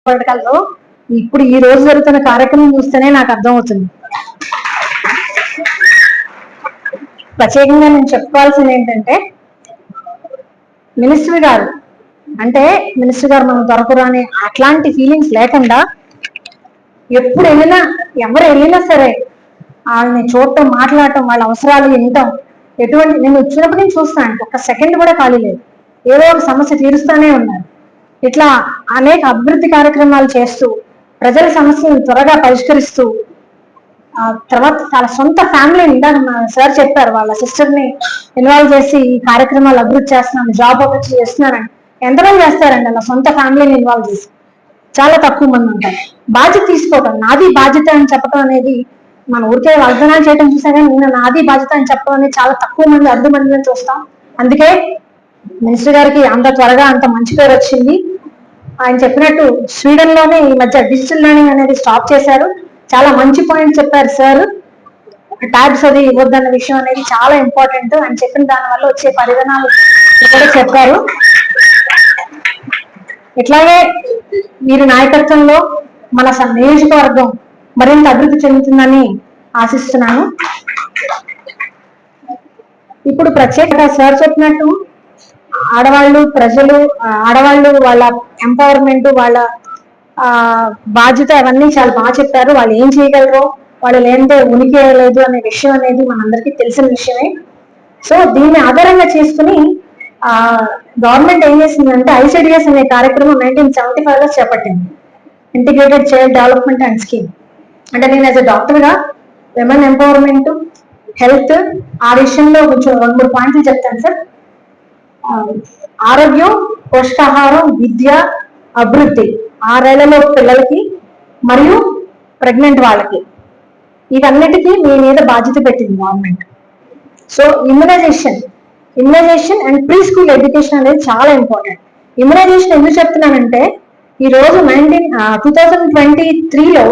పథకాల్లో ఇప్పుడు ఈ రోజు జరుగుతున్న కార్యక్రమం చూస్తేనే నాకు అర్థమవుతుంది. ప్రత్యేకంగా నేను చెప్పుకోవాల్సింది ఏంటంటే, మినిస్టర్ గారు మనం దొరకరు అనే అట్లాంటి ఫీలింగ్స్ లేకుండా ఎప్పుడు వెళ్ళినా ఎవరు వెళ్ళినా సరే వాళ్ళని చూడటం, మాట్లాడటం, వాళ్ళ అవసరాలు వినటం, నేను వచ్చినప్పటి నుంచి చూస్తాను, ఒక్క సెకండ్ కూడా ఖాళీ లేదు. ఏదో ఒక సమస్య తీరుస్తూనే ఉన్నారు. ఇట్లా అనేక అభివృద్ధి కార్యక్రమాలు చేస్తూ ప్రజల సమస్యలను త్వరగా పరిష్కరిస్తూ, తర్వాత వాళ్ళ సొంత ఫ్యామిలీని, ఇందాక సార్ చెప్పారు, వాళ్ళ సిస్టర్ ని ఇన్వాల్వ్ చేసి ఈ కార్యక్రమాలు అభివృద్ధి చేస్తున్నాను, జాబ్ ఆపర్చునిటీ చేస్తున్నారని. ఎంతమంది చేస్తారండి అలా సొంత ఫ్యామిలీని ఇన్వాల్వ్ చేసి? చాలా తక్కువ మంది ఉంటారు. బాధ్యత తీసుకోవటం, నాది బాధ్యత అని చెప్పడం అనేది, మన ఊరికే వాగ్దానాలు చేయడం చూసా కానీ నేను నాది బాధ్యత అని చెప్పడం అనేది చాలా తక్కువ మంది, అర్థం మంది చూస్తాం. అందుకే మినిస్టర్ గారికి అంత త్వరగా అంత మంచి పేరు వచ్చింది. ఆయన చెప్పినట్టు స్వీడన్ లోనే ఈ మధ్య డిజిటల్ లెర్నింగ్ అనేది స్టాప్ చేశారు. చాలా మంచి పాయింట్ చెప్పారు సార్. ట్యాబ్స్ అది ఇవ్వద్దన్న విషయం అనేది చాలా ఇంపార్టెంట్ అని చెప్పిన దాని వల్ల వచ్చే పరిణామాలు కూడా చెప్పారు. ఇట్లాగే వీరి నాయకత్వంలో మన నియోజకవర్గం మరింత అభివృద్ధి చెందుతుందని ఆశిస్తున్నాను. ఇప్పుడు ప్రత్యేకంగా సార్ చెప్పినట్టు ఆడవాళ్ళు, ప్రజలు, ఆడవాళ్ళు వాళ్ళ ఎంపవర్మెంట్, వాళ్ళ బాధ్యత, అవన్నీ చాలా బాగా చెప్పారు. వాళ్ళు ఏం చేయగలరో, వాళ్ళు లేనిదే ఉనికి లేదు అనే విషయం అనేది మనందరికీ తెలిసిన విషయమే. సో దీన్ని ఆధారంగా చేసుకుని గవర్నమెంట్ ఏం చేసిందంటే ఐసిడిఎస్ అనే కార్యక్రమం 1975 లో చేపట్టింది, integrated child development and scheme. అంటే నేను యాజ్ ఎ డాక్టర్ గా విమెన్ ఎంపవర్మెంట్, హెల్త్, ఆ విషయంలో కొంచెం 2-3 పాయింట్లు చెప్తాను సార్. ఆరోగ్యం, పోషకాహారం, విద్య, అభివృద్ధి 6 ఏళ్లలో పిల్లలకి మరియు ప్రెగ్నెంట్ వాళ్ళకి, ఇవన్నిటికీ మీ మీద బాధ్యత పెట్టింది government. So immunization and preschool education అనేది చాలా ఇంపార్టెంట్. ఇమ్యునైజేషన్ ఎందుకు చెప్తున్నానంటే, ఈ రోజు 2023లో